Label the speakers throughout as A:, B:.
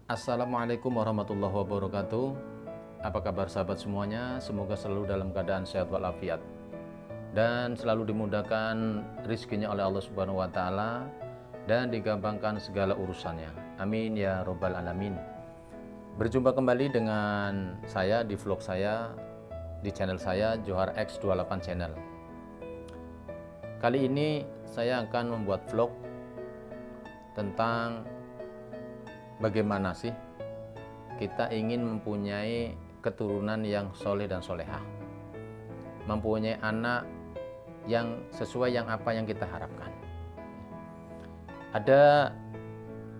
A: Assalamualaikum warahmatullahi wabarakatuh. Apa kabar sahabat semuanya? Semoga selalu dalam keadaan sehat walafiat dan selalu dimudahkan rizkinya oleh Allah Subhanahu wa taala dan digampangkan segala urusannya. Amin ya robbal alamin. Berjumpa kembali dengan saya di vlog saya di channel saya Johar X28 Channel. Kali ini saya akan membuat vlog tentang bagaimana sih kita ingin mempunyai keturunan yang soleh dan solehah, mempunyai anak yang sesuai yang apa yang kita harapkan. Ada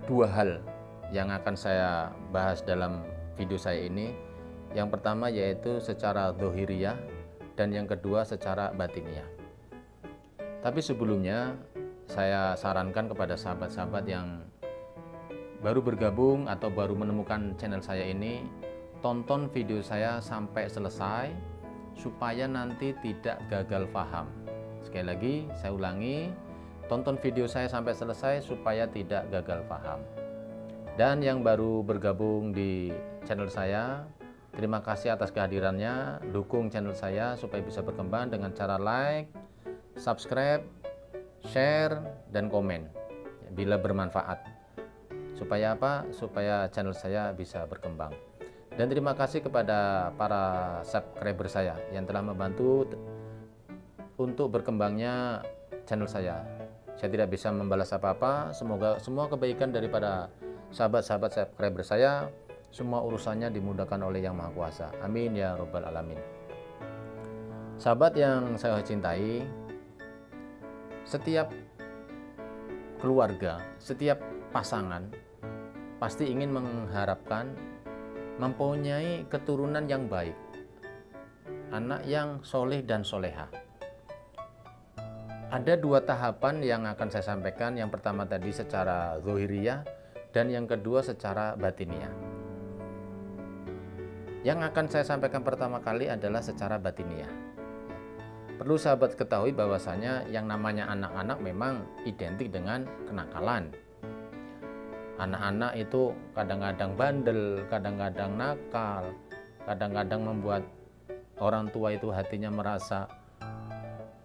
A: dua hal yang akan saya bahas dalam video saya ini. Yang pertama yaitu secara dohiriyah dan yang kedua secara batiniyah. Tapi sebelumnya saya sarankan kepada sahabat-sahabat yang baru bergabung atau baru menemukan channel saya ini, tonton video saya sampai selesai supaya nanti tidak gagal paham. Sekali lagi saya ulangi, tonton video saya sampai selesai supaya tidak gagal paham. Dan yang baru bergabung di channel saya, terima kasih atas kehadirannya. Dukung channel saya supaya bisa berkembang dengan cara like, subscribe, share, dan komen bila bermanfaat. Supaya apa? Supaya channel saya bisa berkembang. Dan terima kasih kepada para subscriber saya yang telah membantu untuk berkembangnya channel saya. Saya tidak bisa membalas apa-apa. Semoga semua kebaikan daripada sahabat-sahabat subscriber saya, semua urusannya dimudahkan oleh Yang Maha Kuasa. Amin ya robbal alamin. Sahabat yang saya cintai, setiap keluarga, setiap pasangan pasti ingin mengharapkan mempunyai keturunan yang baik, anak yang soleh dan soleha. Ada dua tahapan yang akan saya sampaikan. Yang pertama tadi secara zohiriyah dan yang kedua secara batiniyah. Yang akan saya sampaikan pertama kali adalah secara batiniyah. Perlu sahabat ketahui bahwasanya yang namanya anak-anak memang identik dengan kenakalan. Anak-anak itu kadang-kadang bandel, kadang-kadang nakal, kadang-kadang membuat orang tua itu hatinya merasa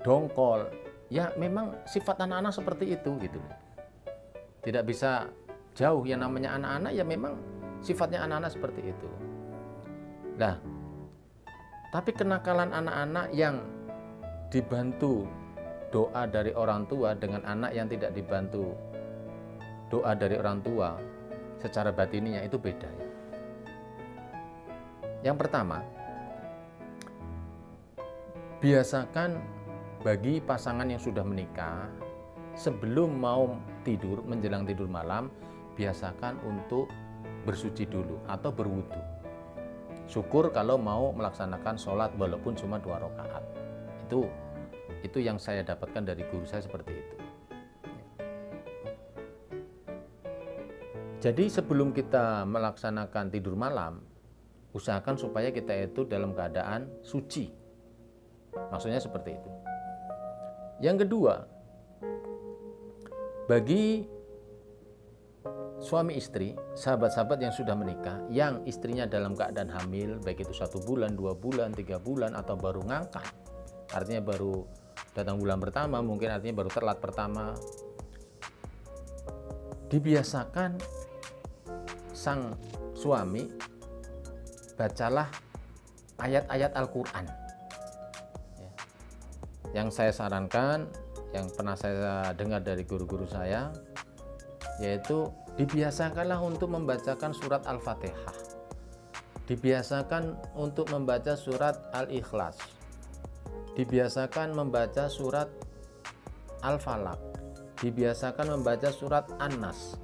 A: dongkol. Ya memang sifat anak-anak seperti itu gitu. Tidak bisa jauh, yang namanya anak-anak ya memang sifatnya anak-anak seperti itu. Nah, tapi kenakalan anak-anak yang dibantu doa dari orang tua dengan anak yang tidak dibantu doa dari orang tua secara batininya itu beda ya. Yang pertama, biasakan bagi pasangan yang sudah menikah, sebelum mau tidur, menjelang tidur malam, biasakan untuk bersuci dulu atau berwudu. Syukur kalau mau melaksanakan sholat walaupun cuma 2 rakaat. Itu yang saya dapatkan dari guru saya seperti itu. Jadi sebelum kita melaksanakan tidur malam, usahakan supaya kita itu dalam keadaan suci. Maksudnya seperti itu. Yang kedua, bagi suami istri, sahabat-sahabat yang sudah menikah, yang istrinya dalam keadaan hamil, baik itu 1 bulan, 2 bulan, 3 bulan, atau baru ngangkat, artinya baru datang bulan pertama, mungkin artinya baru telat pertama, dibiasakan sang suami bacalah ayat-ayat Al-Quran. Yang saya sarankan, yang pernah saya dengar dari guru-guru saya, yaitu dibiasakanlah untuk membacakan surat Al-Fatihah, dibiasakan untuk membaca surat Al-Ikhlas, dibiasakan membaca surat Al-Falaq, dibiasakan membaca surat An-Nas,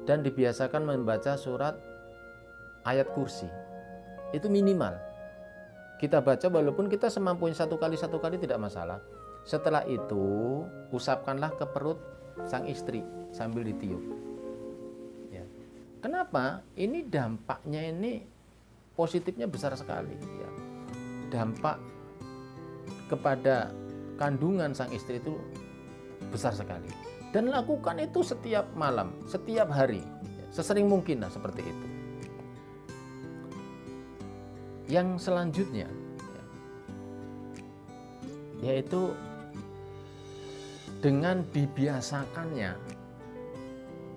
A: dan dibiasakan membaca surat ayat kursi. Itu minimal kita baca, walaupun kita semampunya satu kali tidak masalah. Setelah itu usapkanlah ke perut sang istri sambil ditiup ya. Kenapa? Ini dampaknya ini positifnya besar sekali ya. Dampak kepada kandungan sang istri itu besar sekali. Dan lakukan itu setiap malam, setiap hari. Sesering mungkin lah seperti itu. Yang selanjutnya yaitu dengan dibiasakannya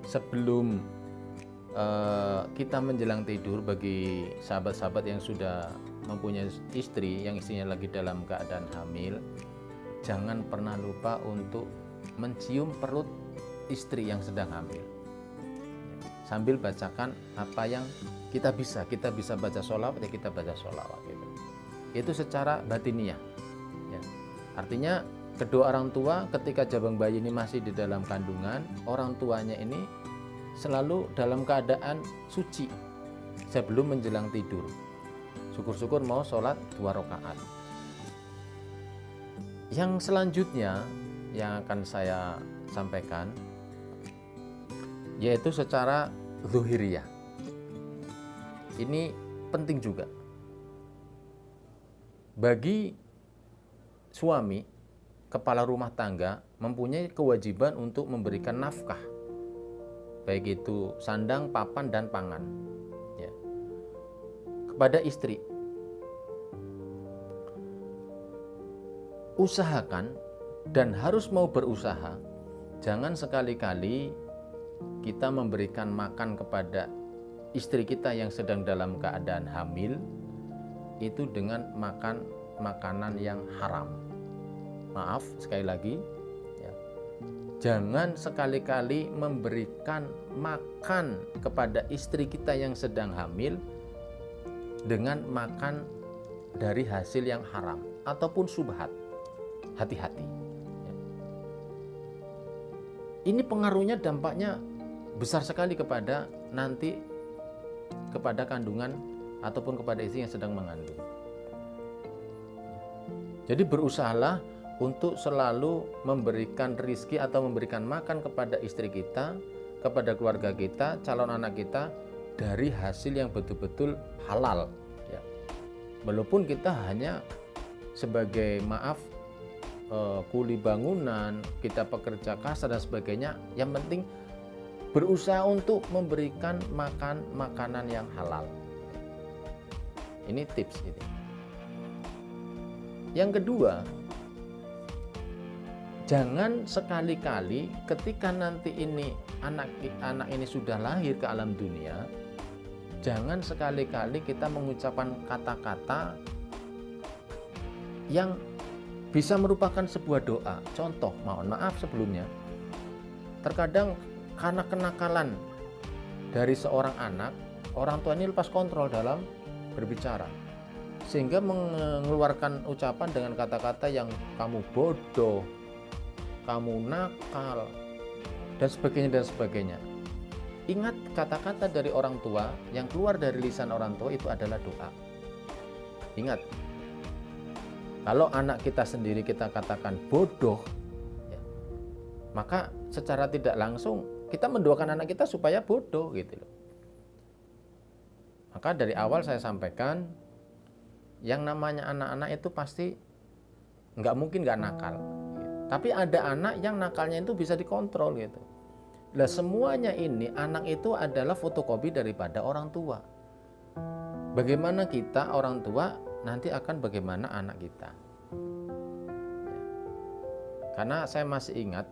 A: sebelum kita menjelang tidur, bagi sahabat-sahabat yang sudah mempunyai istri, yang istrinya lagi dalam keadaan hamil, jangan pernah lupa untuk mencium perut istri yang sedang hamil, sambil bacakan apa yang kita bisa baca sholawat, ya kita baca sholawat gitu. Itu secara batiniah ya. Artinya kedua orang tua ketika jabang bayi ini masih di dalam kandungan, orang tuanya ini selalu dalam keadaan suci sebelum menjelang tidur. Syukur-syukur mau sholat 2 rakaat. Yang selanjutnya yang akan saya sampaikan yaitu secara zuhiriyah. Ini penting juga bagi suami, kepala rumah tangga, mempunyai kewajiban untuk memberikan nafkah, baik itu sandang, papan, dan pangan ya, kepada istri. Usahakan dan harus mau berusaha, jangan sekali-kali kita memberikan makan kepada istri kita yang sedang dalam keadaan hamil itu dengan makan makanan yang haram. Maaf sekali lagi ya. Jangan sekali-kali memberikan makan kepada istri kita yang sedang hamil dengan makan dari hasil yang haram ataupun subhat. Hati-hati ya. Ini pengaruhnya, dampaknya besar sekali kepada nanti, kepada kandungan ataupun kepada istri yang sedang mengandung. Jadi berusahalah untuk selalu memberikan rizki atau memberikan makan kepada istri kita, kepada keluarga kita, calon anak kita dari hasil yang betul-betul halal ya. Walaupun kita hanya sebagai kuli bangunan, kita pekerja kasar dan sebagainya, yang penting berusaha untuk memberikan makan makanan yang halal. Ini tips gitu. Yang kedua, jangan sekali-kali ketika nanti ini anak ini sudah lahir ke alam dunia, jangan sekali-kali kita mengucapkan kata-kata yang bisa merupakan sebuah doa. Contoh, mohon maaf sebelumnya, terkadang karena kenakalan dari seorang anak, orang tua ini lepas kontrol dalam berbicara, sehingga mengeluarkan ucapan dengan kata-kata yang kamu bodoh, kamu nakal, dan sebagainya. Ingat, kata-kata dari orang tua yang keluar dari lisan orang tua itu adalah doa. Ingat, kalau anak kita sendiri kita katakan bodoh ya, maka secara tidak langsung kita mendoakan anak kita supaya bodoh gitu loh. Maka dari awal saya sampaikan, yang namanya anak-anak itu pasti nggak mungkin nggak nakal gitu. Tapi ada anak yang nakalnya itu bisa dikontrol gitu. Nah, semuanya ini anak itu adalah fotokopi daripada orang tua. Bagaimana kita orang tua, nanti akan bagaimana anak kita. Karena saya masih ingat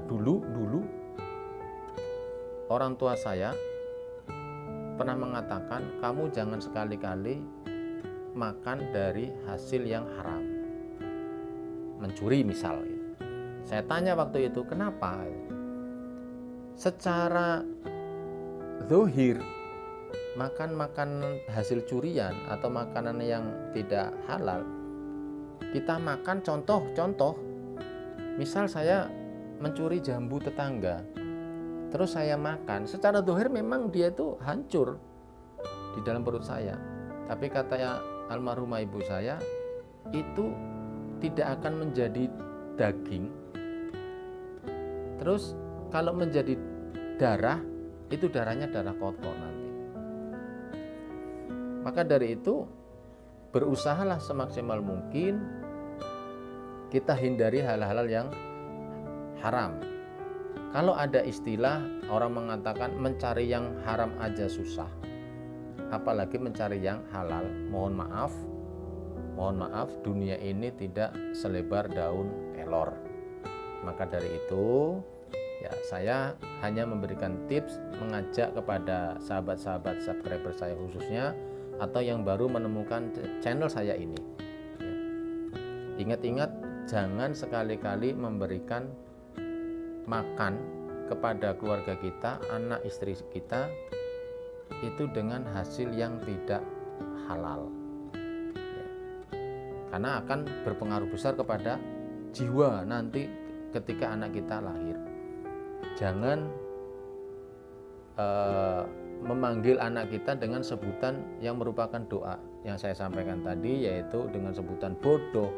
A: dulu orang tua saya pernah mengatakan, kamu jangan sekali-kali makan dari hasil yang haram, mencuri misal. Saya tanya waktu itu, kenapa? Secara zahir, makan makanan hasil curian atau makanan yang tidak halal, kita makan, contoh misal saya mencuri jambu tetangga, terus saya makan, secara zahir memang dia itu hancur di dalam perut saya. Tapi kata almarhumah ibu saya, itu tidak akan menjadi daging. Terus kalau menjadi darah, itu darahnya darah kotor nanti. Maka dari itu, berusahalah semaksimal mungkin kita hindari hal-hal yang haram. Kalau ada istilah orang mengatakan mencari yang haram aja susah, apalagi mencari yang halal. Mohon maaf, dunia ini tidak selebar daun kelor. Maka dari itu, ya saya hanya memberikan tips, mengajak kepada sahabat-sahabat subscriber saya khususnya, atau yang baru menemukan channel saya ini. Ya. Ingat-ingat, jangan sekali-kali memberikan makan kepada keluarga kita, anak istri kita, itu dengan hasil yang tidak halal. Ya. Karena akan berpengaruh besar kepada jiwa nanti ketika anak kita lahir. Jangan memanggil anak kita dengan sebutan yang merupakan doa yang saya sampaikan tadi, yaitu dengan sebutan bodoh,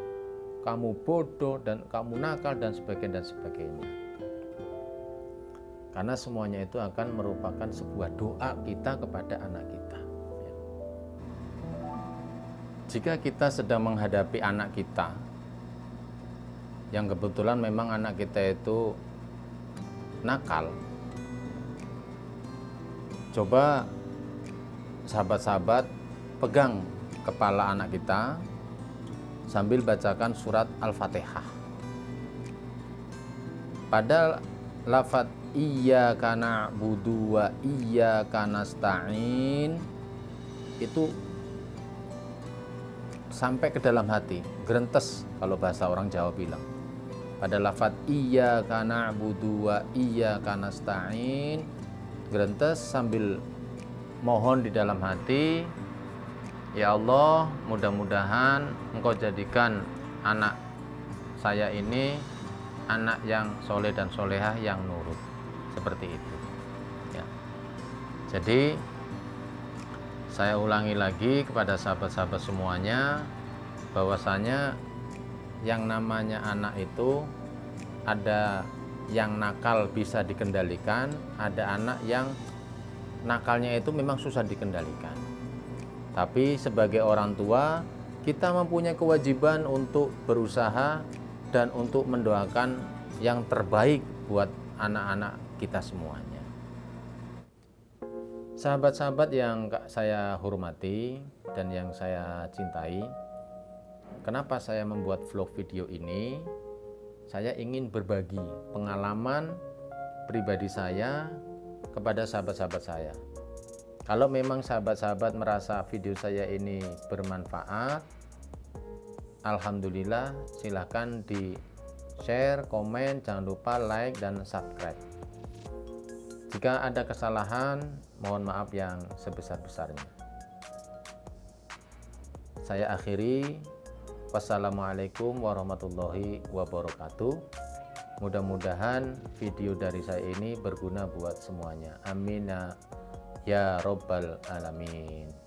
A: kamu bodoh, dan kamu nakal, dan sebagainya. Karena semuanya itu akan merupakan sebuah doa kita kepada anak kita. Jika kita sedang menghadapi anak kita yang kebetulan memang anak kita itu nakal, coba sahabat-sahabat pegang kepala anak kita sambil bacakan surat Al-Fatihah. Pada lafaz iyyaka na'budu wa iyyaka nasta'in itu sampai ke dalam hati, gerentes kalau bahasa orang Jawa bilang. Pada lafaz iyyaka na'budu wa iyyaka nasta'in, gerentes sambil mohon di dalam hati, ya Allah, mudah-mudahan Engkau jadikan anak saya ini anak yang soleh dan solehah yang nurut, seperti itu ya. Jadi saya ulangi lagi kepada sahabat-sahabat semuanya, bahwasanya yang namanya anak itu ada yang nakal bisa dikendalikan, ada anak yang nakalnya itu memang susah dikendalikan. Tapi sebagai orang tua, kita mempunyai kewajiban untuk berusaha dan untuk mendoakan yang terbaik buat anak-anak kita semuanya. Sahabat-sahabat yang saya hormati dan yang saya cintai, kenapa saya membuat vlog video ini? Saya ingin berbagi pengalaman pribadi saya kepada sahabat-sahabat saya. Kalau memang sahabat-sahabat merasa video saya ini bermanfaat, alhamdulillah, silahkan di share, komen, jangan lupa like dan subscribe. Jika ada kesalahan, mohon maaf yang sebesar-besarnya. Saya akhiri. Wassalamualaikum warahmatullahi wabarakatuh. Mudah-mudahan video dari saya ini berguna buat semuanya. Amin ya Rabbal Alamin.